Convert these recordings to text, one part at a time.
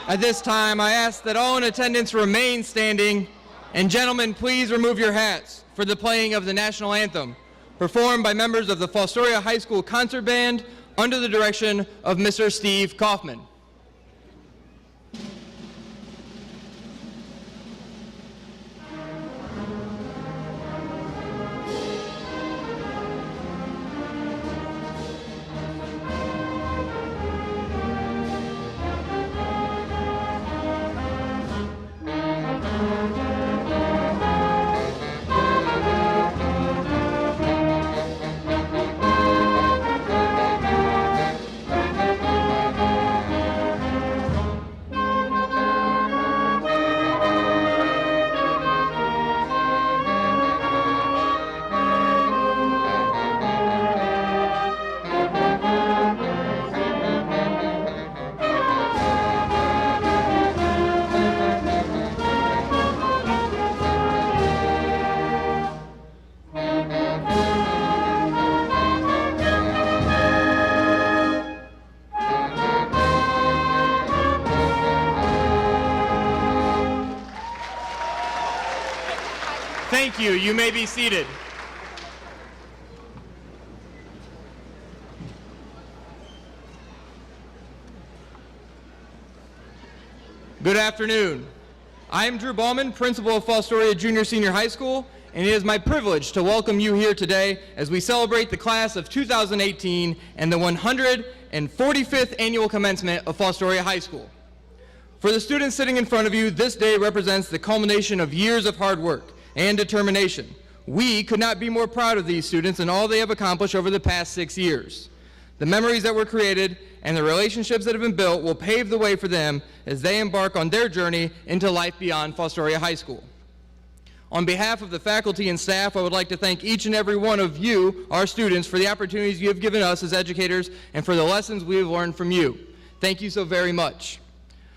At this time, I ask that all in attendance remain standing, and gentlemen, please remove your hats for the playing of the national anthem, performed by members of the Fostoria High School Concert Band under the direction of Mr. Steve Kaufman. Thank you. You may be seated. Good afternoon. I am Drew Ballman, principal of Fostoria Junior Senior High School, and it is my privilege to welcome you here today as we celebrate the class of 2018 and the 145th annual commencement of Fostoria High School. For the students sitting in front of you, this day represents the culmination of years of hard work and determination. We could not be more proud of these students and all they have accomplished over the past 6 years. The memories that were created and the relationships that have been built will pave the way for them as they embark on their journey into life beyond Fostoria High School. On behalf of the faculty and staff, I would like to thank each and every one of you, our students, for the opportunities you have given us as educators and for the lessons we have learned from you. Thank you so very much.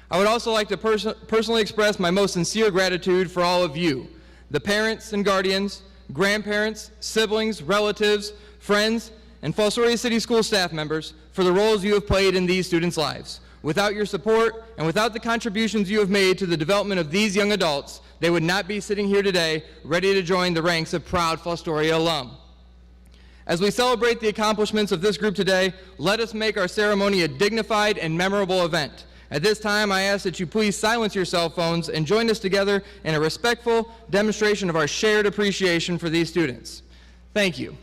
I would also like to personally express my most sincere gratitude for all of you, the parents and guardians, grandparents, siblings, relatives, friends, and Fostoria City School staff members for the roles you have played in these students' lives. Without your support and without the contributions you have made to the development of these young adults, they would not be sitting here today ready to join the ranks of proud Fostoria alum. As we celebrate the accomplishments of this group today, let us make our ceremony a dignified and memorable event. At this time, I ask that you please silence your cell phones and join us together in a respectful demonstration of our shared appreciation for these students. Thank you.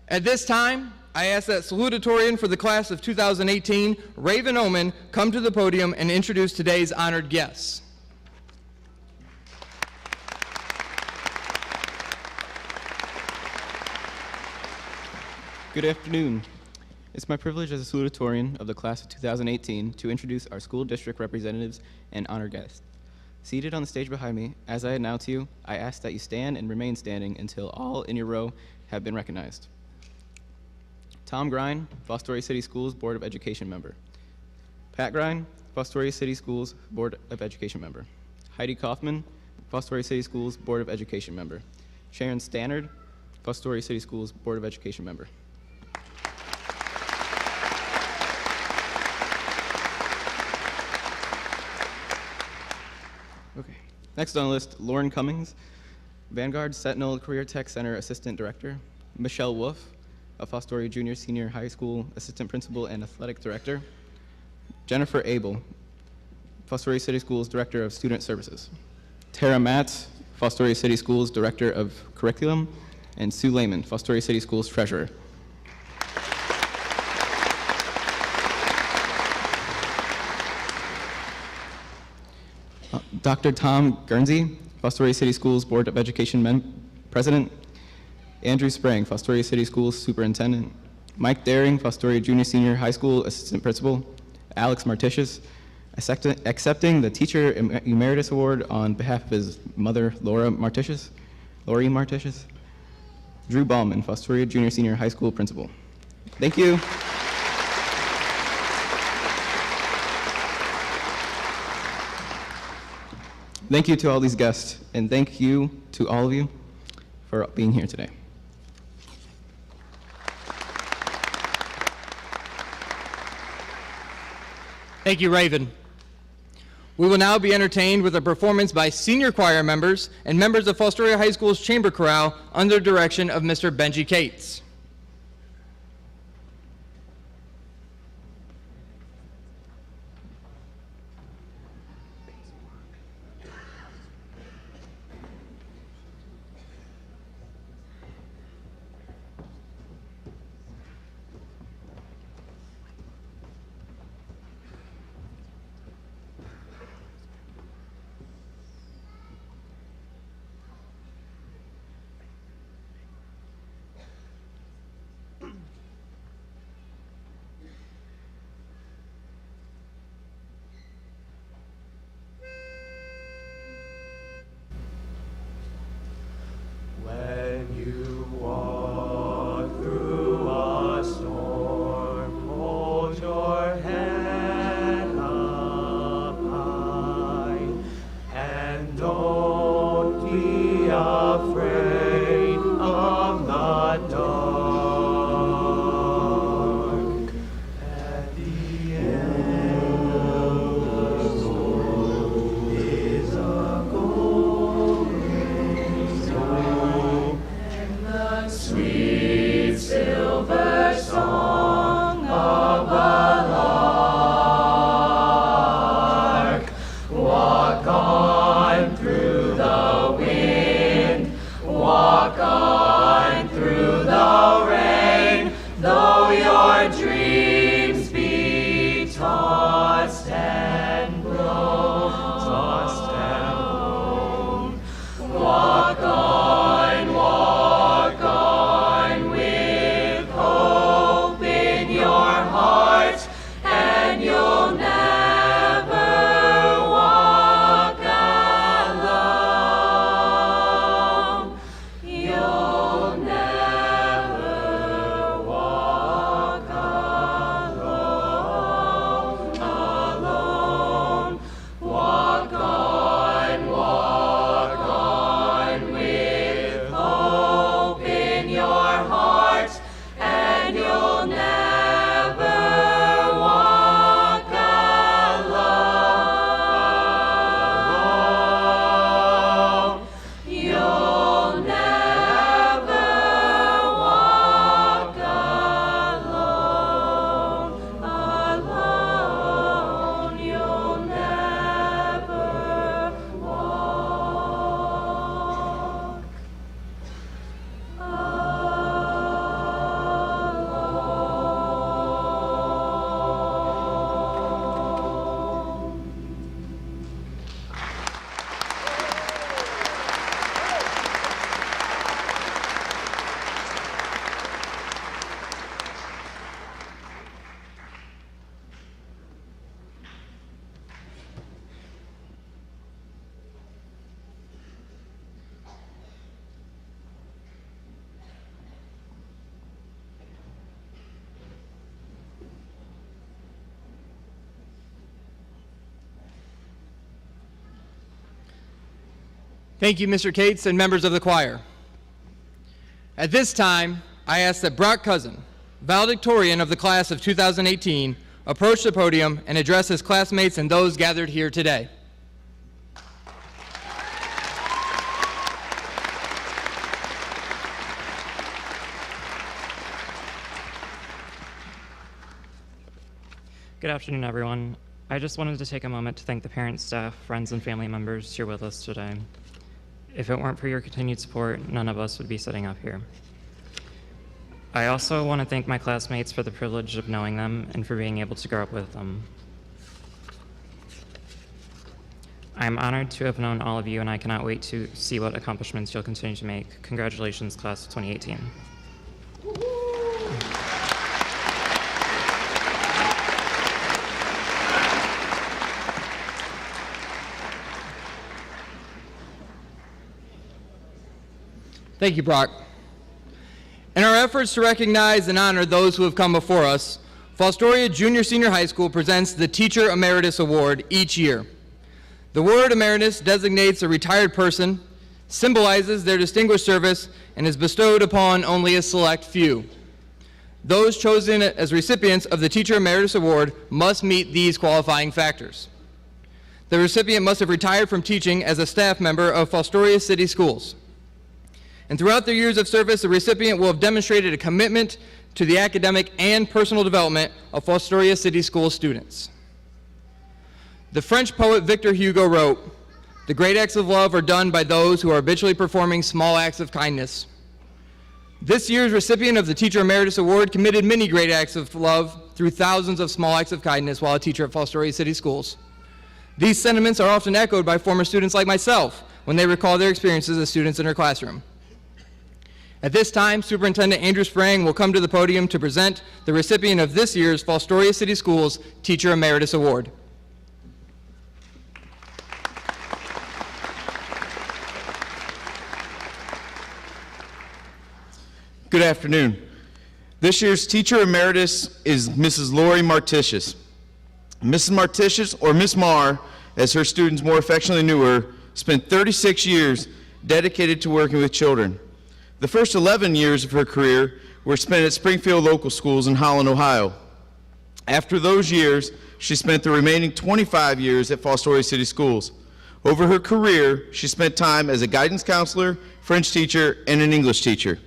At this time, I ask that salutatorian for the class of 2018, Raven Oman, come to the podium and introduce today's honored guests. Good afternoon. It's my privilege as a salutatorian of the class of 2018 to introduce our school district representatives and honored guests. Seated on the stage behind me, as I announce you, I ask that you stand and remain standing until all in your row have been recognized. Tom Grine, Fostoria City Schools Board of Education member. Pat Grine, Fostoria City Schools Board of Education member. Heidi Kaufman, Fostoria City Schools Board of Education member. Sharon Stannard, Fostoria City Schools Board of Education member. Okay. Next on the list, Lauren Cummings, Vanguard Sentinel Career Tech Center Assistant Director. Michelle Wolf, a Fostoria Junior Senior High School Assistant Principal and Athletic Director. Jennifer Abel, Fostoria City Schools Director of Student Services. Tara Matz, Fostoria City Schools Director of Curriculum. And Sue Lehman, Fostoria City Schools Treasurer. Dr. Tom Guernsey, Fostoria City Schools Board of Education President. Andrew Sprang, Fostoria City Schools Superintendent. Mike Daring, Fostoria Junior Senior High School Assistant Principal. Alex Martitius, accepting the Teacher Emeritus Award on behalf of his mother, Lori Martitius. Drew Ballman, Fostoria Junior Senior High School Principal. Thank you. Thank you to all these guests, and thank you to all of you for being here today. Thank you, Raven. We will now be entertained with a performance by senior choir members and members of Fostoria High School's chamber chorale under the direction of Mr. Benji Cates. When you walk through a storm, hold your head up high, and don't be afraid of the dark. At the end of the storm is a golden song, and the sweet silver song of a lark. Walk on through the wind, walk on through the rain, though your dreams be tossed and blown, tossed and blown. Walk on with hope in your heart, and you'll never walk alone. You'll never walk alone, alone. Walk on with hope in your heart, and you'll never walk alone. You'll never walk alone, alone. You'll never walk alone. Thank you, Mr. Cates and members of the choir. At this time, I ask that Brock Cousin, valedictorian of the class of 2018, approach the podium and address his classmates and those gathered here today. Good afternoon, everyone. I just wanted to take a moment to thank the parents, staff, friends, and family members here with us today. If it weren't for your continued support, none of us would be sitting up here. I also want to thank my classmates for the privilege of knowing them and for being able to grow up with them. I am honored to have known all of you, and I cannot wait to see what accomplishments you'll continue to make. Congratulations, class of 2018. Thank you, Brock. In our efforts to recognize and honor those who have come before us, Fostoria Junior Senior High School presents the Teacher Emeritus Award each year. The word emeritus designates a retired person, symbolizes their distinguished service, and is bestowed upon only a select few. Those chosen as recipients of the Teacher Emeritus Award must meet these qualifying factors. The recipient must have retired from teaching as a staff member of Fostoria City Schools. And throughout their years of service, the recipient will have demonstrated a commitment to the academic and personal development of Fostoria City Schools students. The French poet Victor Hugo wrote, "The great acts of love are done by those who are habitually performing small acts of kindness." This year's recipient of the Teacher Emeritus Award committed many great acts of love through thousands of small acts of kindness while a teacher at Fostoria City Schools. These sentiments are often echoed by former students like myself when they recall their experiences as students in her classroom. At this time, Superintendent Andrew Sprang will come to the podium to present the recipient of this year's Fostoria City Schools Teacher Emeritus Award. Good afternoon. This year's Teacher Emeritus is Mrs. Lori Martitius. Mrs. Martitius, or Miss Marr, as her students more affectionately knew her, spent 36 years dedicated to working with children. The first 11 years of her career were spent at Springfield Local Schools in Holland, Ohio. After those years, she spent the remaining 25 years at Fostoria City Schools. Over her career, she spent time as a guidance counselor, French teacher, and an English teacher.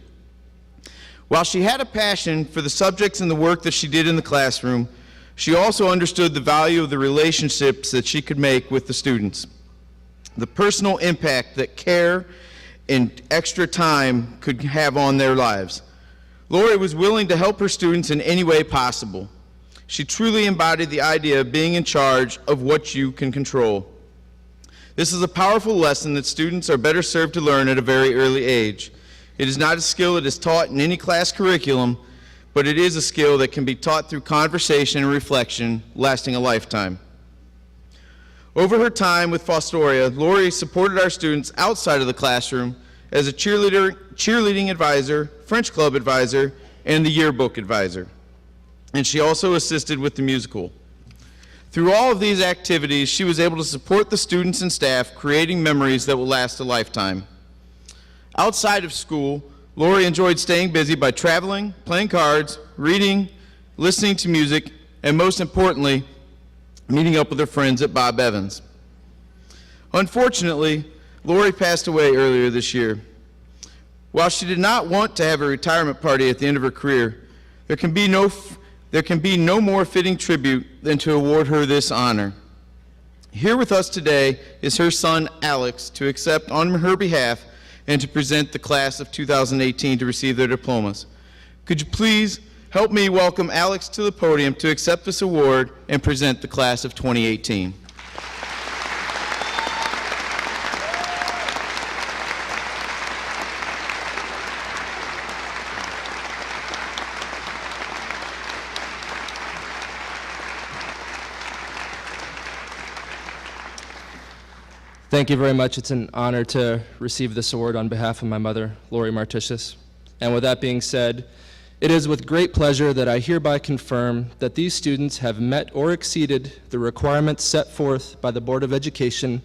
While she had a passion for the subjects and the work that she did in the classroom, she also understood the value of the relationships that she could make with the students. The personal impact that care and extra time could have on their lives. Lori was willing to help her students in any way possible. She truly embodied the idea of being in charge of what you can control. This is a powerful lesson that students are better served to learn at a very early age. It is not a skill that is taught in any class curriculum, but it is a skill that can be taught through conversation and reflection, lasting a lifetime. Over her time with Fostoria, Lori supported our students outside of the classroom as a cheerleading advisor, French club advisor, and the yearbook advisor. And she also assisted with the musical. Through all of these activities, she was able to support the students and staff, creating memories that will last a lifetime. Outside of school, Lori enjoyed staying busy by traveling, playing cards, reading, listening to music, and most importantly, meeting up with her friends at Bob Evans. Unfortunately, Lori passed away earlier this year. While she did not want to have a retirement party at the end of her career, there can be no more fitting tribute than to award her this honor. Here with us today is her son, Alex, to accept on her behalf and to present the class of 2018 to receive their diplomas. Could you please help me welcome Alex to the podium to accept this award and present the class of 2018. Thank you very much. It's an honor to receive this award on behalf of my mother, Lori Martitius. And with that being said, it is with great pleasure that I hereby confirm that these students have met or exceeded the requirements set forth by the Board of Education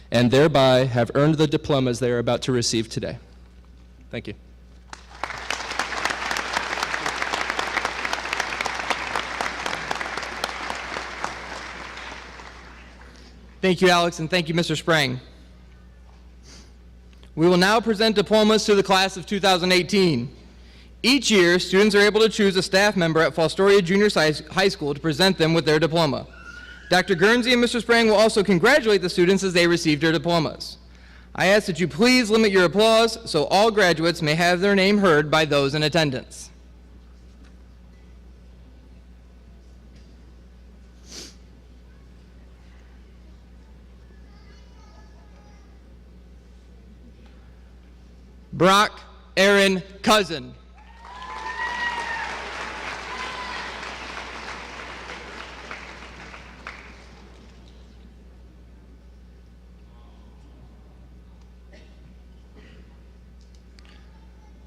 and thereby have earned the diplomas they are about to receive today. Thank you. Thank you, Alex, and thank you, Mr. Sprang. We will now present diplomas to the class of 2018. Each year, students are able to choose a staff member at Fostoria Junior High School to present them with their diploma. Dr. Guernsey and Mr. Sprang will also congratulate the students as they receive their diplomas. I ask that you please limit your applause so all graduates may have their name heard by those in attendance. Brock Aaron Cousin.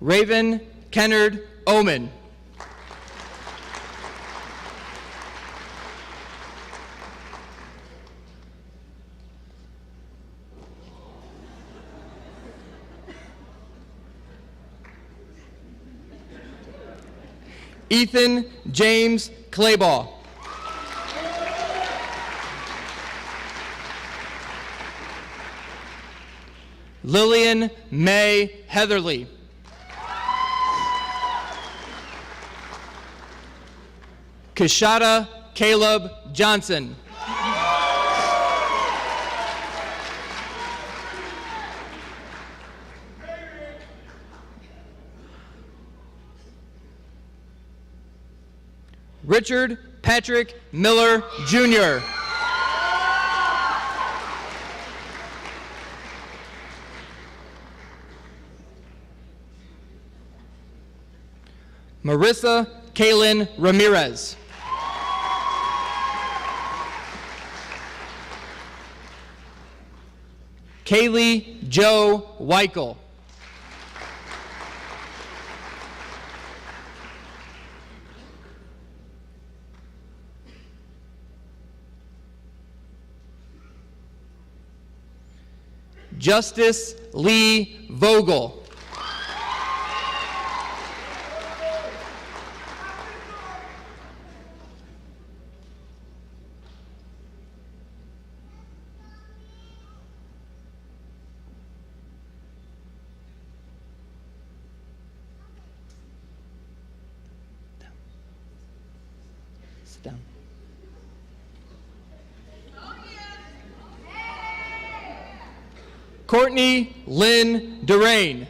Raven Kennard Omen. Ethan James Claybaugh. Lillian May Heatherly. Kashada Caleb Johnson. Richard Patrick Miller, Jr. Marissa Kaylin Ramirez. Kaylee Joe Weichel. Justice Lee Vogel. Sit down. Courtney Lynn Durain.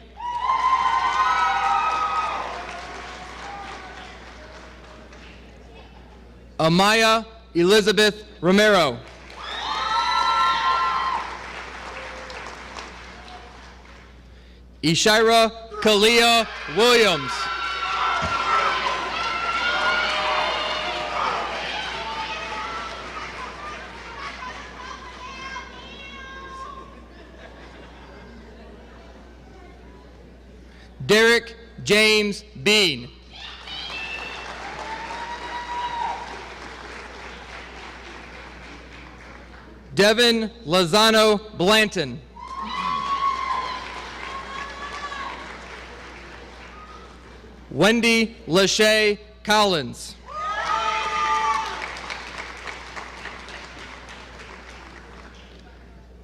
Amaya Elizabeth Romero. Ishira Kalia Williams. Derek James Bean. Devin Lozano Blanton. Wendy Lachey Collins.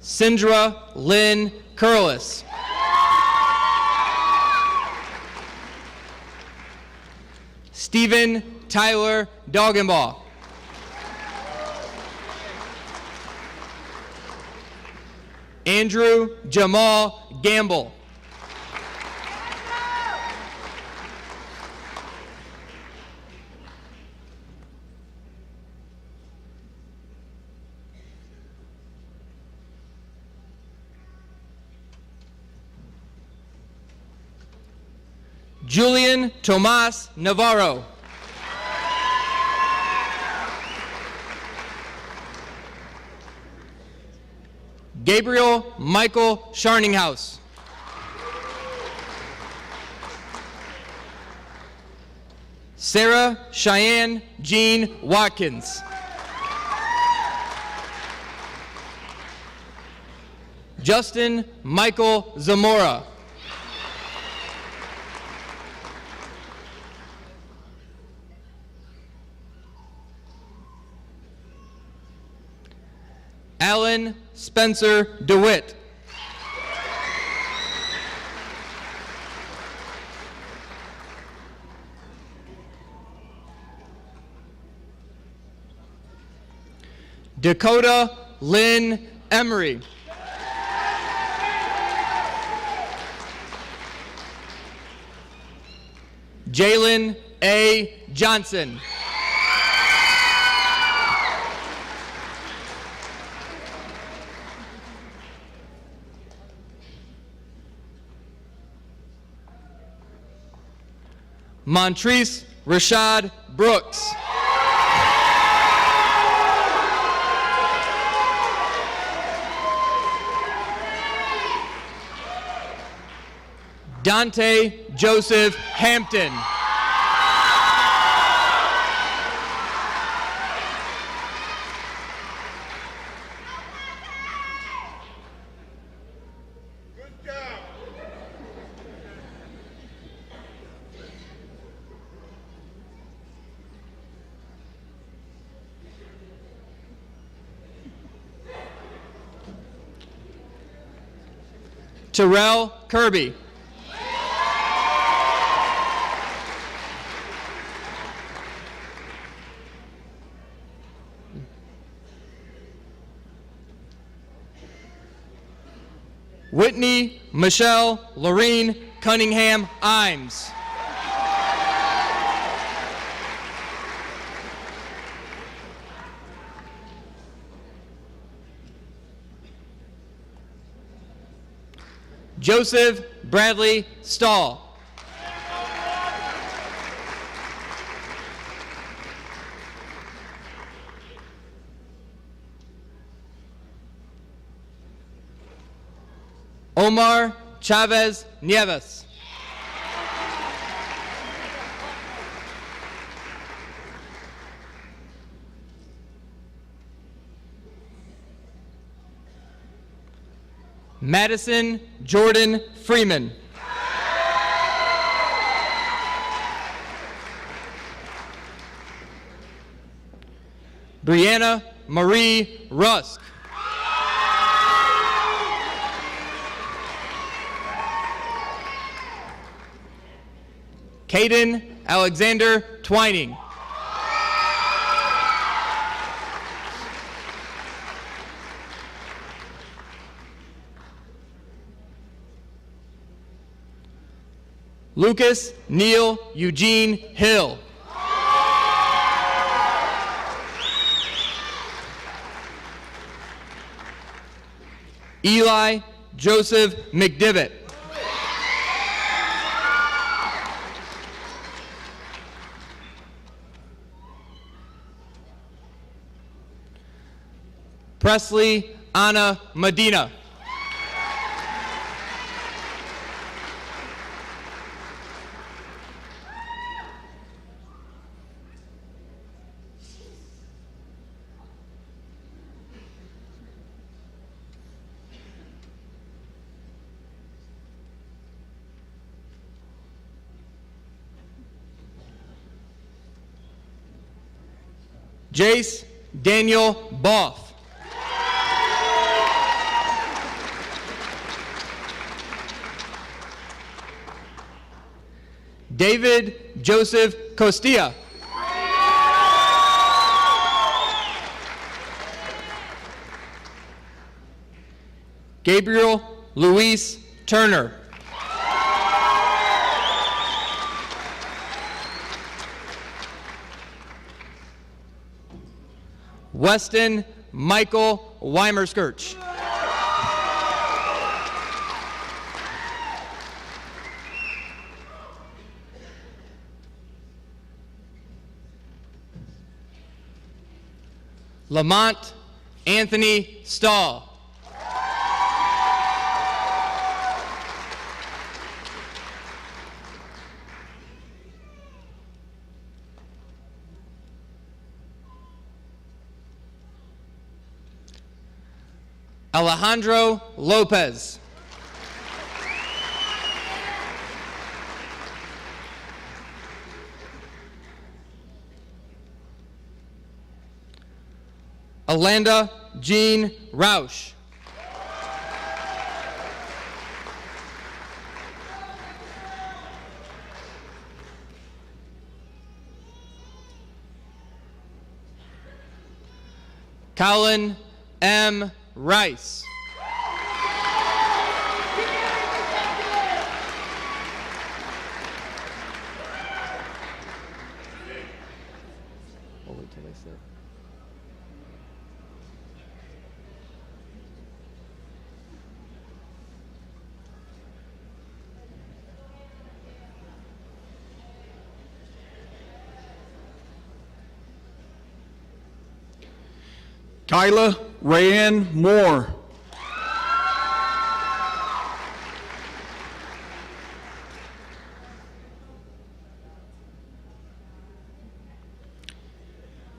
Sindra Lynn Curlis. Stephen Tyler Doggenbaugh. Andrew Jamal Gamble. Julian Tomas Navarro. Gabriel Michael Scharninghaus. Sarah Cheyenne Jean Watkins. Justin Michael Zamora. Alan Spencer DeWitt. Dakota Lynn Emery. Jalen A. Johnson. Montrese Rashad Brooks. Dante Joseph Hampton. Terrell Kirby. Whitney Michelle Lorene Cunningham Imes. Joseph Bradley Stahl. Omar Chavez Nieves. Madison Jordan Freeman. Brianna Marie Rusk. Caden Alexander Twining. Lucas Neil Eugene Hill. Eli Joseph McDivitt. Presley Anna Medina. Jace Daniel Boff. David Joseph Costilla. Gabriel Luis Turner. Weston Michael Weimerskirch. Lamont Anthony Stahl. Alejandro Lopez. Alanda Jean Roush. Colin M. Rice. We'll wait till they sit. Kyla Rayanne Moore.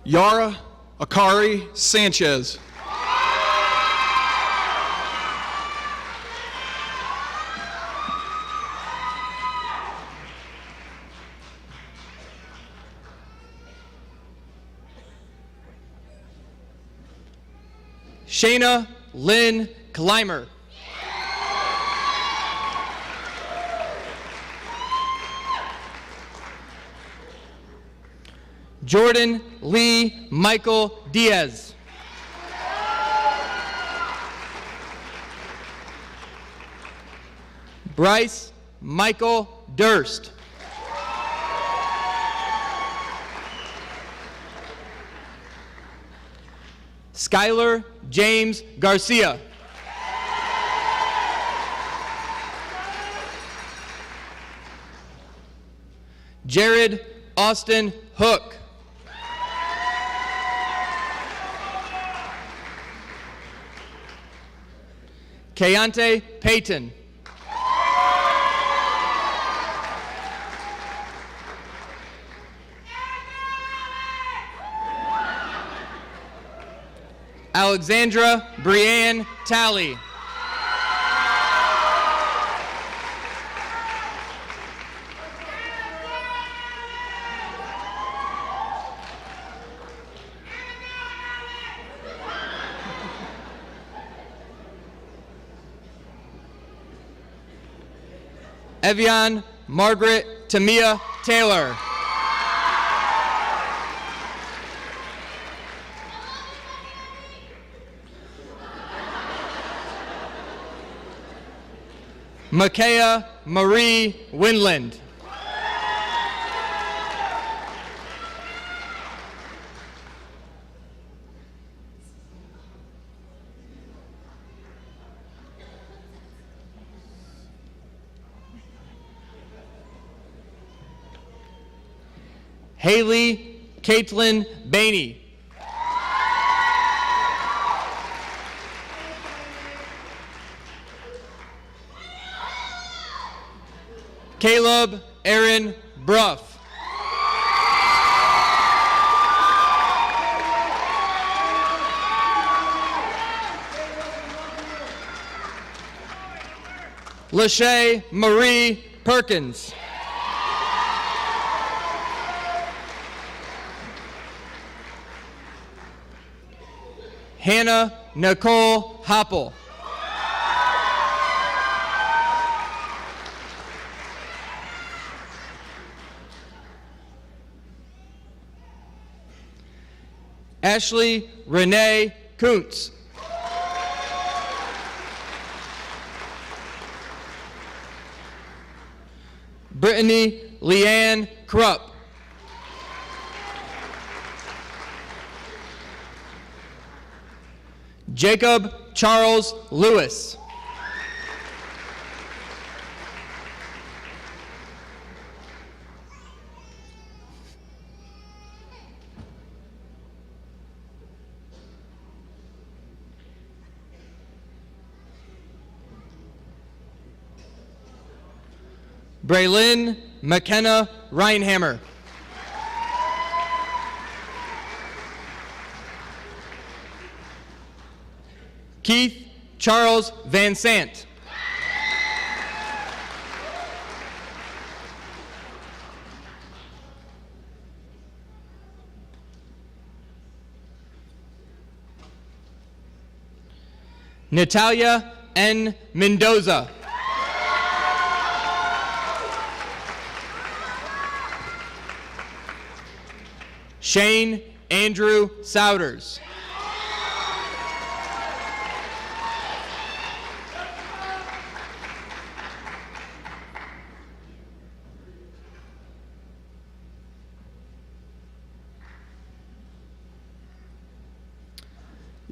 Yara Akari Sanchez. Shayna Lynn Clymer. Jordan Lee Michael Diaz. Bryce Michael Durst. Skylar James Garcia. Jared Austin Hook. Keontae Payton. Alexandra Brianne Talley. Evian Margaret Tamia Taylor. Makaya Marie Winland. Haley Caitlin Bainey. Caleb Aaron Bruff. Lachey Marie Perkins. Hannah Nicole Hoppel. Ashley Renee Kuntz. Brittany Leanne Krupp. Jacob Charles Lewis. Braylin McKenna Reinhammer. Keith Charles Van Sant. Natalia N. Mendoza. Shane Andrew Souders.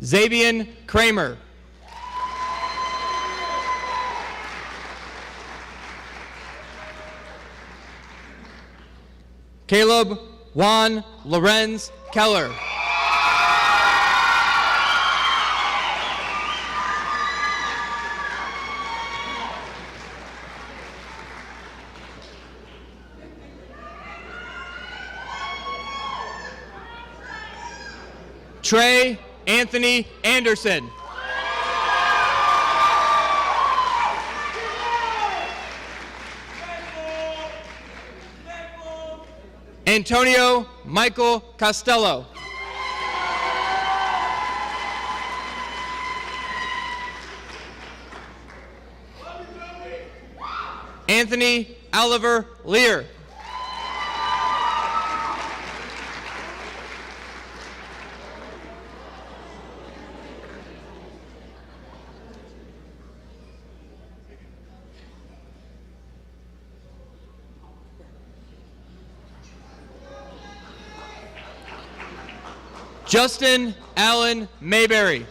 Xavier Kramer. Caleb Juan Lorenz Keller. Trey Anthony Anderson. Antonio Michael Costello. Anthony Oliver Lear. Justin Allen Mayberry.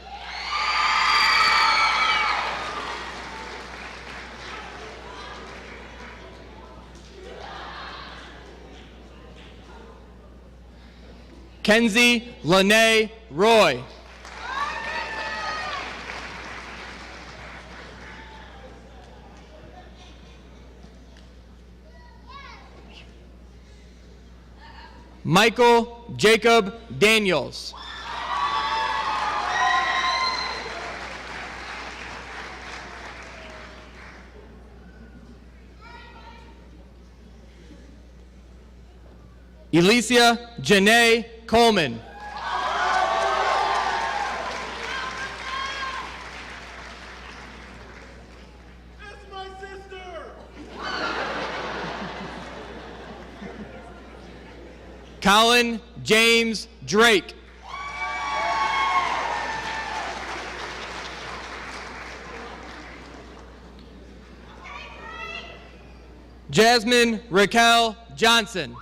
Kenzie Lene Roy. Michael Jacob Daniels. Elysia Janae Coleman. That's my sister! Colin James Drake. Jasmine Raquel Johnson.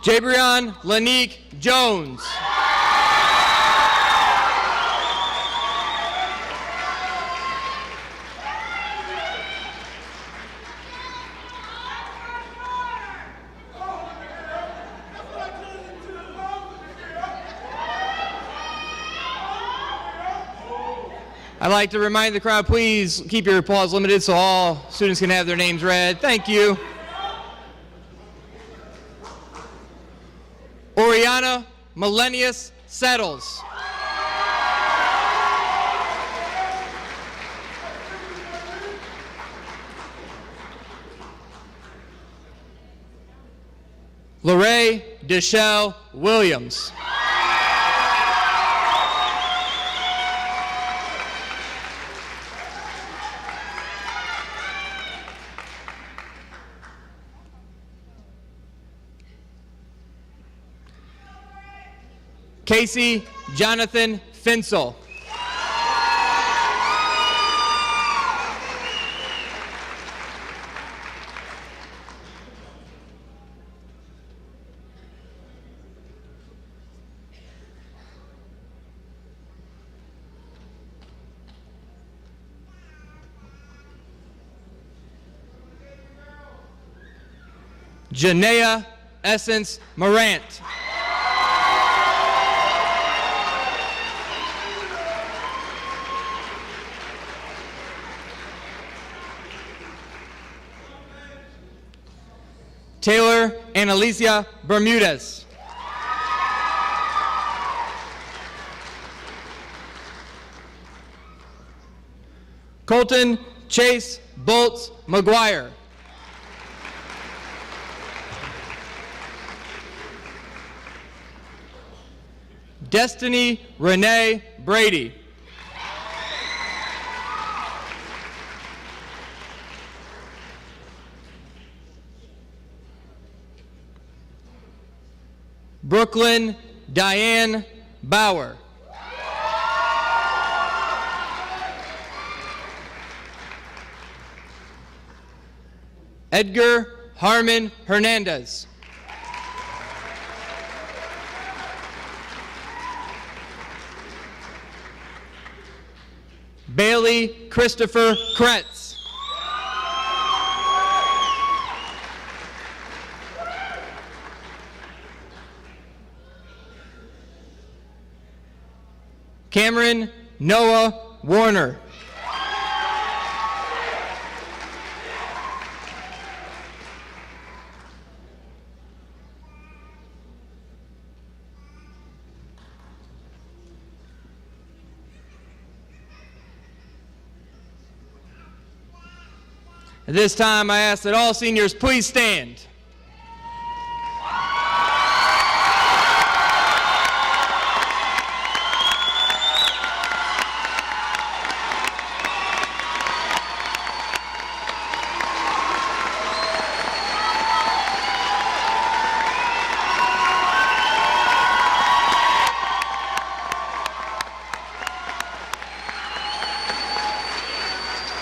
Jabrion Lanique Jones. I'd like to remind the crowd, please keep your applause limited so all students can have their names read. Thank you. Oriana Millennius Settles. Lorraine Deshelle Williams. Casey Jonathan Finsel. Janaea Essence Morant. Taylor Annalicia Bermudez. Colton Chase Bolts McGuire. Destiny Renee Brady. Brooklyn Diane Bauer. Edgar Harmon Hernandez. Bailey Christopher Kretz. Cameron Noah Warner. At this time, I ask that all seniors please stand.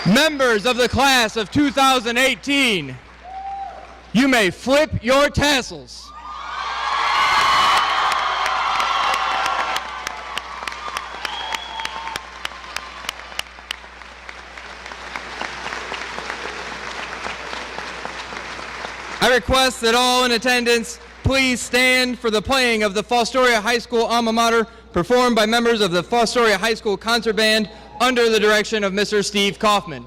Members of the class of 2018, you may flip your tassels. I request that all in attendance please stand for the playing of the Fostoria High School alma mater, performed by members of the Fostoria High School Concert Band under the direction of Mr. Steve Kaufman.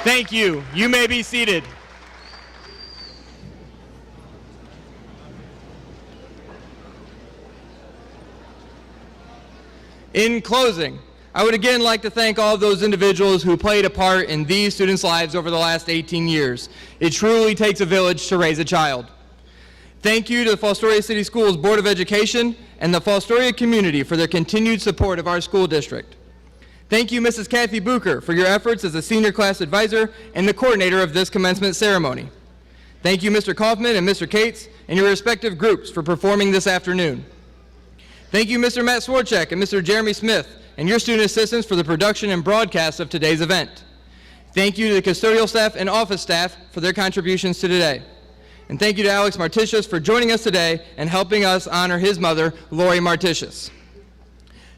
Thank you. You may be seated. In closing, I would again like to thank all of those individuals who played a part in these students' lives over the last 18 years. It truly takes a village to raise a child. Thank you to the Fostoria City Schools Board of Education and the Fostoria community for their continued support of our school district. Thank you, Mrs. Kathy Bucher, for your efforts as a senior class advisor and the coordinator of this commencement ceremony. Thank you, Mr. Kaufman and Mr. Cates and your respective groups for performing this afternoon. Thank you, Mr. Matt Swarchek and Mr. Jeremy Smith and your student assistants for the production and broadcast of today's event. Thank you to the custodial staff and office staff for their contributions to today. And thank you to Alex Martitius for joining us today and helping us honor his mother, Lori Martitius.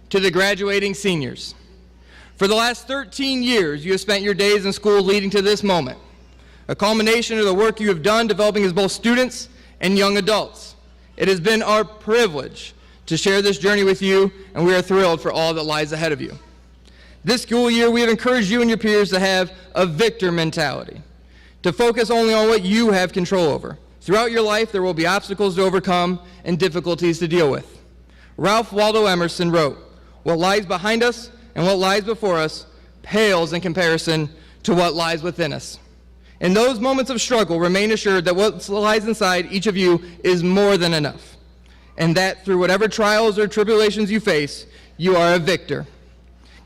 To the graduating seniors, for the last 13 years, you have spent your days in school leading to this moment, a culmination of the work you have done developing as both students and young adults. It has been our privilege to share this journey with you, and we are thrilled for all that lies ahead of you. This school year, we have encouraged you and your peers to have a victor mentality, to focus only on what you have control over. Throughout your life, there will be obstacles to overcome and difficulties to deal with. Ralph Waldo Emerson wrote, "What lies behind us and what lies before us pales in comparison to what lies within us." In those moments of struggle, remain assured that what lies inside each of you is more than enough, and that through whatever trials or tribulations you face, you are a victor.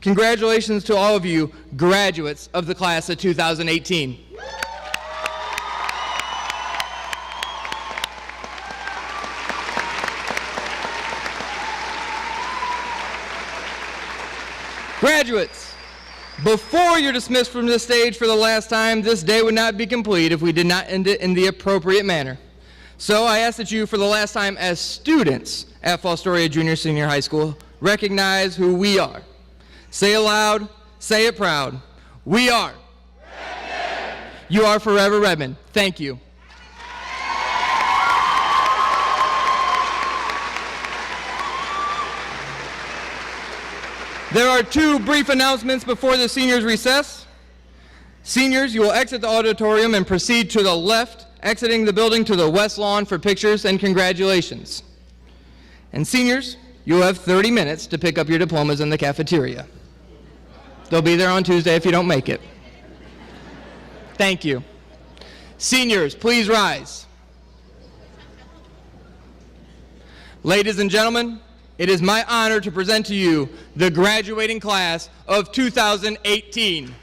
Congratulations to all of you, graduates of the class of 2018. Graduates, before you're dismissed from this stage for the last time, this day would not be complete if we did not end it in the appropriate manner. So I ask that you, for the last time as students at Fostoria Junior Senior High School, recognize who we are. Say aloud, say it proud. We are. Redmond. You are forever Redmond. Thank you. There are two brief announcements before the seniors recess. Seniors, you will exit the auditorium and proceed to the left, exiting the building to the west lawn for pictures and congratulations. And seniors, you will have 30 minutes to pick up your diplomas in the cafeteria. They'll be there on Tuesday if you don't make it. Thank you. Seniors, please rise. Ladies and gentlemen, it is my honor to present to you the graduating class of 2018.